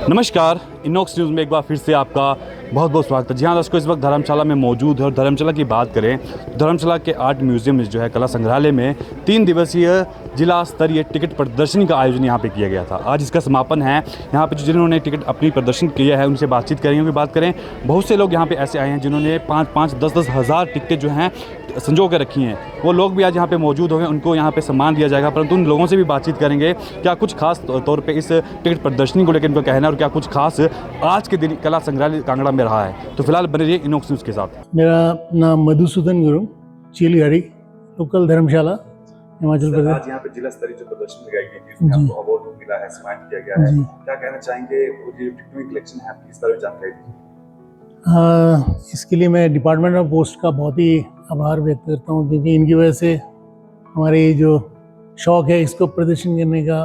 नमस्कार, इनॉक्स न्यूज़ में एक बार फिर से आपका बहुत बहुत स्वागत है। जी हाँ दर्शकों, इस वक्त धर्मशाला में मौजूद है और धर्मशाला की बात करें, धर्मशाला के आर्ट म्यूज़ियम में जो है कला संग्रहालय में 3 दिवसीय जिला स्तरीय टिकट प्रदर्शनी का आयोजन यहाँ पे किया गया था। आज इसका समापन है। यहाँ पे जिन्होंने टिकट अपनी प्रदर्शन किया है उनसे बातचीत करेंगे। क्योंकि बात करें, बहुत से लोग यहाँ पे ऐसे आए हैं जिन्होंने 5-5, 10-10 हज़ार टिकटें जो हैं संजो के रखी हैं। वो लोग भी आज यहाँ पे मौजूद होंगे, उनको यहाँ पे सम्मान दिया जाएगा। परंतु उन लोगों से भी बातचीत करेंगे क्या कुछ खास तौर पे इस टिकट प्रदर्शनी को लेकर उनका कहना है और क्या कुछ खास आज के दिन कला संग्रहालय कांगड़ा में रहा है। तो फिलहाल बने रहिए इनॉक्स न्यूज़ के साथ। मेरा नाम मधुसूदन गुरु, चीलगाड़ी, लोकल धर्मशाला, हिमाचल प्रदेश। आज यहाँ पे जिला स्तरीय जो प्रदर्शनी लगाई गई थी उसमें आपको अवार्ड मिला है, सम्मानित किया गया है। क्या कहना चाहेंगे, वो जो टिकटों की कलेक्शन है इस बारे में जानकारी दीजिए। इसके लिए मैं डिपार्टमेंट ऑफ पोस्ट का बहुत ही आभार व्यक्त करता हूँ, क्योंकि इनकी वजह से हमारे जो शौक़ है इसको प्रदर्शन करने का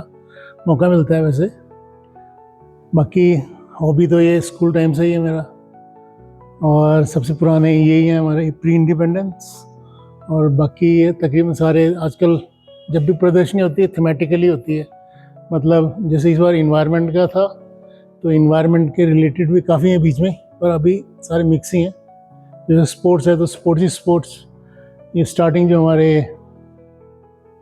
मौका मिलता है। वैसे बाकी हॉबी तो ये स्कूल टाइम से ही है मेरा, और सबसे पुराने यही हैं हमारे प्री इंडिपेंडेंस। और बाकी ये तकरीबन सारे आजकल जब भी प्रदर्शनी होती है थीमेटिकली होती है। मतलब जैसे इस बार इन्वायरमेंट का था तो इन्वायरमेंट के रिलेटेड भी काफ़ी हैं बीच में, पर अभी सारे मिक्स ही हैं। जैसे स्पोर्ट्स है तो स्पोर्ट्स ही स्पोर्ट्स। ये स्टार्टिंग जो हमारे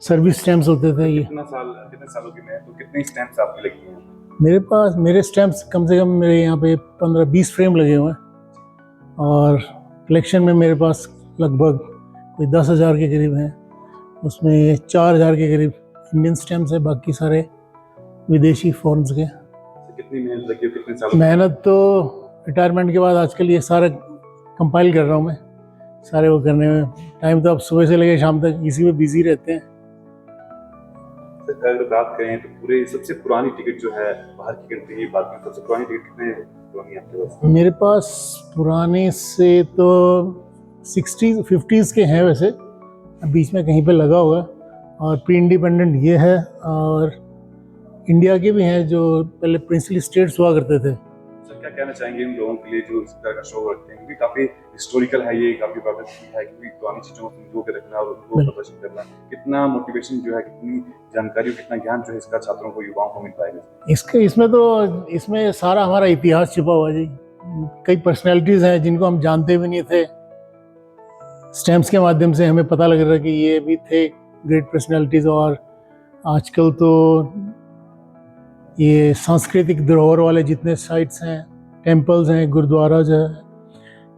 सर्विस स्टैम्प्स होते थे, ये कितने सालों की मैं तो कितने स्टैम्प्स आपकी लगी हैं? मेरे पास मेरे स्टैम्प्स कम से कम मेरे यहाँ पे 15-20 फ्रेम लगे हुए हैं। और कलेक्शन में मेरे पास लगभग कोई 10,000 के करीब हैं। उसमें 4,000 के करीब इंडियन स्टैम्प्स है, बाकी सारे विदेशी फॉर्म्स के। कितनी मेहनत लगी, कितने साल? मेहनत तो रिटायरमेंट के बाद आजकल ये सारा कंपाइल कर रहा हूँ मैं, सारे वो करने में टाइम तो अब सुबह से लेकर शाम तक इसी में बिजी रहते हैं। अगर बात करें तो पूरे सबसे पुरानी टिकट जो है बाहर की कंट्री की बात करें, सबसे पुरानी टिकट कितने पुरानी है आपके पास? मेरे पास पुराने से तो 60s 50s के हैं वैसे, बीच में कहीं पे लगा हुआ। और प्री इंडिपेंडेंट ये है, और इंडिया के भी हैं जो पहले प्रिंसली स्टेट्स हुआ करते थे। सर क्या कहना चाहेंगे उन लोगों के लिए जो इस तरह का शो रखते हैं, क्योंकि काफ़ी हिस्टोरिकल है, ये काफ़ी बातें है, क्योंकि पुरानी चीज़ों को संजो के रखना और उनको प्रदर्शन करना, कितना मोटिवेशन जो है, कितनी जानकारी और कितना ज्ञान जो है इसका छात्रों को, युवाओं को मिल पाएगा। इसमें सारा हमारा इतिहास छिपा हुआ है जी। कई पर्सनैलिटीज़ हैं जिनको हम जानते भी नहीं थे, स्टैम्प्स के माध्यम से हमें पता लग रहा है कि ये भी थे ग्रेट पर्सनैलिटीज़। और आजकल तो ये सांस्कृतिक धरोहर वाले जितने साइट्स हैं, टेम्पल्स हैं, गुरुद्वारा जो है,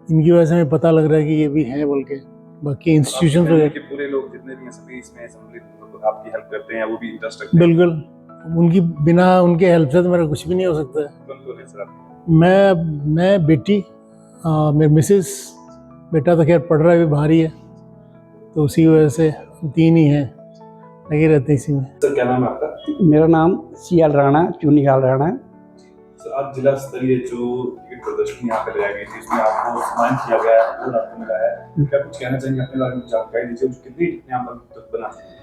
इनकी वजह से हमें पता लग रहा है कि ये भी हैं। बोल के बाकी इंस्टीट्यूशन तो पूरे लोग जितने भी हैं सभी इसमें सम्मिलित आपकी हेल्प करते हैं, वो भी इंटरेस्ट रखते हैं। बिल्कुल, उनकी बिना उनके हेल्प से तो मेरा कुछ भी नहीं हो सकता है। कौन-कौन है सर आप? मैं बेटी, मेरे मिसेस, बेटा तो खैर पढ़ रहा है, भी बाहर ही है, तो उसी वजह से 3 ही हैं, लगे रहते हैं इसी में। सर क्या नाम है आपका? मेरा नाम सियाल राणा, चुनीलाल राणा है। सर आज जिला स्तरीय जो टिकट प्रदर्शनी यहाँ पे लगाई गई थी इसमें आपको सम्मान किया गया है, अवार्ड आपको मिला है। क्या कुछ कहना चाहेंगे अपने बारे में, जानकारी दीजिए, कितनी टिकटें आप तक बनाते हैं?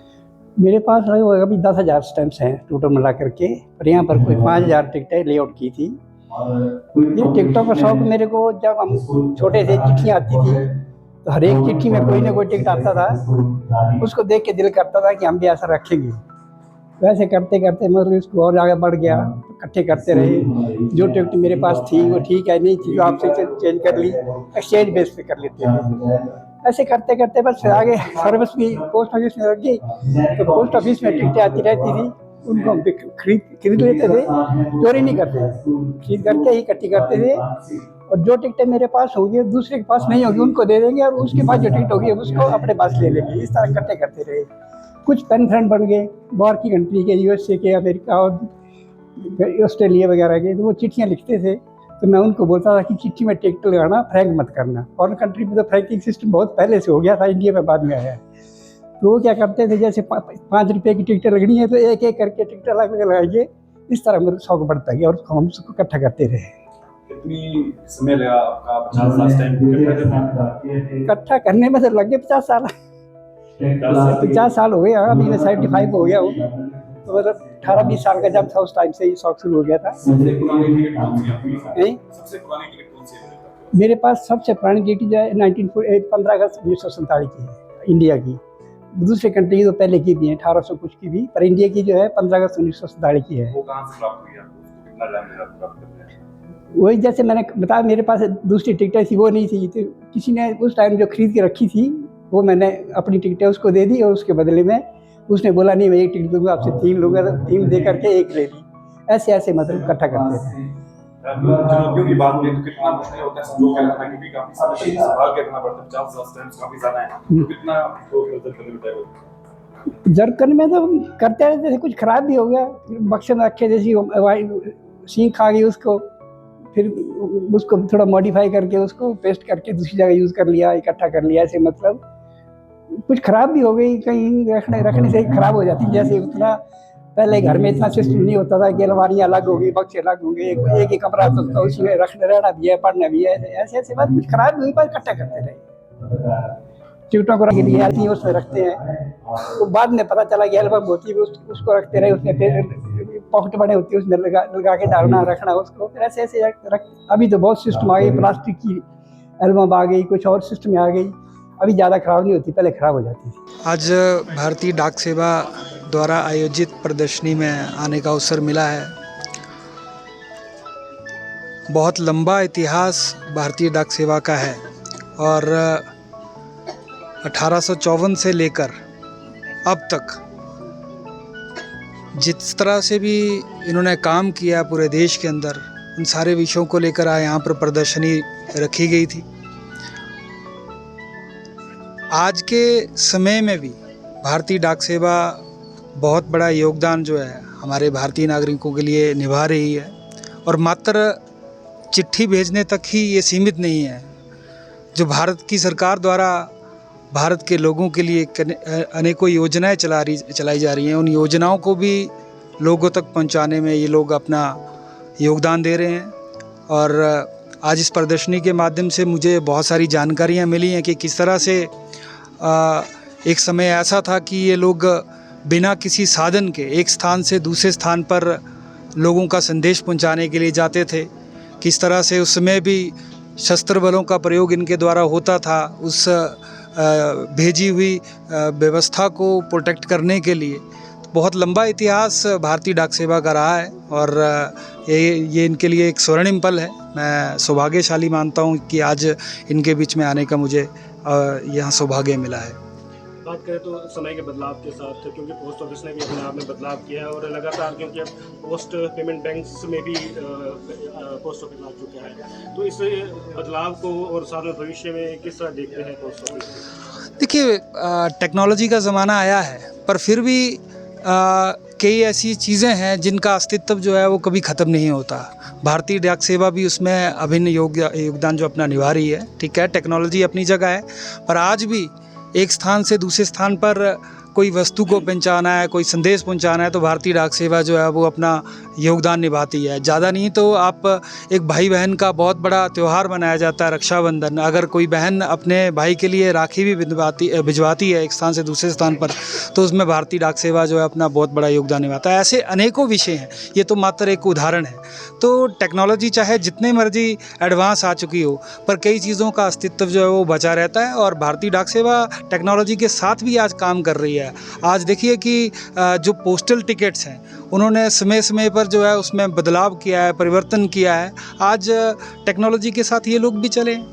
मेरे पास लगभग अभी 10,000 स्टैम्प्स हैं टोटल मिला करके, और यहाँ पर कोई 5,000 टिकटें लेआउट की थी। ये टिकटों का शौक मेरे को जब हम छोटे थे, चिट्ठियाँ आती थी तो हर एक चिट्ठी में कोई ना कोई टिकट आता था, उसको देख के दिल करता था कि हम भी ऐसा रखेंगे। वैसे करते करते मतलब इसको और आगे बढ़ गया, इकट्ठे करते रहे। जो टिकट मेरे पास थी वो ठीक है, नहीं थी जो आपसे चेंज कर ली, एक्सचेंज बेस पे कर लेते थे। ऐसे करते करते बस फिर आगे सर्विस भी पोस्ट ऑफिस में लग गई, तो पोस्ट ऑफिस में टिकटें आती रहती थी, उनको हम खरीद लेते थे, चोरी नहीं करते, खरीद करके ही इकट्ठी करते थे। और जो टिकटें मेरे पास होगी दूसरे के पास नहीं होगी उनको दे देंगे, और उसके पास जो टिकट होगी उसको अपने पास ले लेंगे। इस तरह इकट्ठे करते रहे। कुछ पेन फ्रेंड बन गए बाहर की कंट्री के, USA के, अमेरिका और ऑस्ट्रेलिया वगैरह के, तो वो चिट्ठियाँ लिखते थे, तो मैं उनको बोलता था कि चिट्ठी में टिकट लगाना, फ्रैंक मत करना। फॉरेन कंट्री में तो फ्रैंकिंग सिस्टम बहुत पहले से हो गया था, इंडिया में बाद में आया है। तो वो क्या करते थे, जैसे 5 रुपये की टिकट लगनी है तो एक एक करके टिकट अलग अलग लगाइए। इस तरह मेरा शौक बढ़ता गया और हम उसको इकट्ठा करते रहे। कितनी समय लगा आपका 50 लास्ट टाइम इकट्ठा करने में तो लग गए 50 साल। 50 साल हो गया, अभी मैं 75 हो गया हूँ, तो मतलब 18-20 साल का जब था उस टाइम से ये शौक शुरू हो गया था। सबसे पुरानी टिकट कौन सी है आपके पास? सबसे पुरानी टिकट कौन सी है मेरे पास? सबसे पुरानी टिकट जो है 15 अगस्त 1947 की है, इंडिया की। दूसरे कंट्री की तो पहले की भी है, 1800 कुछ की भी, पर इंडिया की जो है 15 अगस्त 1947 की है। वो कहाँ से प्राप्त हुई आपको? कितना टाइम प्राप्त करते हैं? वही जैसे मैंने बताया, मेरे पास दूसरी टिकटें थी वो नहीं थी, तो किसी ने उस टाइम जो खरीद के रखी थी वो मैंने अपनी टिकटें उसको दे दी, और उसके बदले में उसने बोला नहीं मैं एक टिकट दूंगा आपसे 3 लूँगा, तो 3 दे करके 1 ले ली। ऐसे मतलब इकट्ठा करते थे। चुनौतियों की बात करें तो कितना मुश्किल होता है संजो के रखना, क्योंकि काफी सारे चीजें संभाल के रखना पड़ता है, 50 स्टैम्प्स काफी ज्यादा है, तो कितना तो नजर करने पड़ता है? जर्क करने में तो करते रहते थे, कुछ खराब भी हो गया बक्से में रखे, जैसी सीख आ गई उसको, फिर उसको थोड़ा मॉडिफाई करके उसको पेस्ट करके दूसरी जगह यूज़ कर लिया, इकट्ठा कर लिया, ऐसे मतलब कुछ खराब भी हो गई, कहीं रखने से खराब हो जाती। जैसे उतना पहले घर में इतना सिस्टम नहीं होता था कि अलमारियाँ अलग होगी, बक्से अलग होंगे, एक ही कमरा तो उसी में रहना भी है, पढ़ना भी है, ऐसे बात कुछ खराब हुई पर इकट्ठा करते रहे। टिकटों को रख लिए आदमी उसमें रखते हैं, तो बाद में पता चला कि एल्बम होती है, उसको रखते रहे, उसमें फिर पॉकेट बने होती है, उसमें लगा के डालना रखना उसको, फिर ऐसे रख। अभी तो बहुत सिस्टम आ गई, प्लास्टिक की एल्बम आ गई, कुछ और सिस्टम आ गई, अभी ज़्यादा ख़राब नहीं होती, पहले ख़राब हो जाती थी। आज भारतीय डाक सेवा द्वारा आयोजित प्रदर्शनी में आने का अवसर मिला है। बहुत लंबा इतिहास भारतीय डाक सेवा का है, और 1854 से लेकर अब तक जिस तरह से भी इन्होंने काम किया पूरे देश के अंदर, उन सारे विषयों को लेकर यहाँ पर प्रदर्शनी रखी गई थी। आज के समय में भी भारतीय डाक सेवा बहुत बड़ा योगदान जो है हमारे भारतीय नागरिकों के लिए निभा रही है, और मात्र चिट्ठी भेजने तक ही ये सीमित नहीं है। जो भारत की सरकार द्वारा भारत के लोगों के लिए अनेकों योजनाएं चलाई जा रही हैं, उन योजनाओं को भी लोगों तक पहुंचाने में ये लोग अपना योगदान दे रहे हैं। और आज इस प्रदर्शनी के माध्यम से मुझे बहुत सारी जानकारियां मिली हैं कि किस तरह से एक समय ऐसा था कि ये लोग बिना किसी साधन के एक स्थान से दूसरे स्थान पर लोगों का संदेश पहुंचाने के लिए जाते थे। किस तरह से उस समय भी शस्त्र बलों का प्रयोग इनके द्वारा होता था, उस भेजी हुई व्यवस्था को प्रोटेक्ट करने के लिए। बहुत लंबा इतिहास भारतीय डाक सेवा का रहा है, और ये इनके लिए एक स्वर्णिम पल है। मैं सौभाग्यशाली मानता हूँ कि आज इनके बीच में आने का मुझे यहाँ सौभाग्य मिला है। बात करें तो समय के बदलाव के साथ, क्योंकि पोस्ट ऑफिस ने भी अपने आप में बदलाव किया है, और लगातार क्योंकि अब पोस्ट पेमेंट बैंक्स में भी पोस्ट ऑफिस आ चुका है, तो इस बदलाव को और साथ में भविष्य में किस तरह देखते हैं पोस्ट ऑफिस? देखिए, टेक्नोलॉजी का ज़माना आया है, पर फिर भी कई ऐसी चीज़ें हैं जिनका अस्तित्व जो है वो कभी ख़त्म नहीं होता। भारतीय डाक सेवा भी उसमें अभिन्न योगदान जो अपना निभा रही है। ठीक है, टेक्नोलॉजी अपनी जगह है, पर आज भी एक स्थान से दूसरे स्थान पर कोई वस्तु को पहुंचाना है, कोई संदेश पहुंचाना है, तो भारतीय डाक सेवा जो है वो अपना योगदान निभाती है। ज़्यादा नहीं तो आप एक भाई बहन का बहुत बड़ा त्यौहार मनाया जाता है, रक्षाबंधन। अगर कोई बहन अपने भाई के लिए राखी भी भिजवाती है एक स्थान से दूसरे स्थान पर, तो उसमें भारतीय डाक सेवा जो है अपना बहुत बड़ा योगदान निभाता है। ऐसे अनेकों विषय हैं, ये तो मात्र एक उदाहरण है। तो टेक्नोलॉजी चाहे जितने मर्जी एडवांस आ चुकी हो, पर कई चीज़ों का अस्तित्व जो है वो बचा रहता है, और भारतीय डाक सेवा टेक्नोलॉजी के साथ भी आज काम कर रही है। आज देखिए कि जो पोस्टल टिकट्स हैं, उन्होंने समय समय पर जो है उसमें बदलाव किया है, परिवर्तन किया है। आज टेक्नोलॉजी के साथ ये लोग भी चले।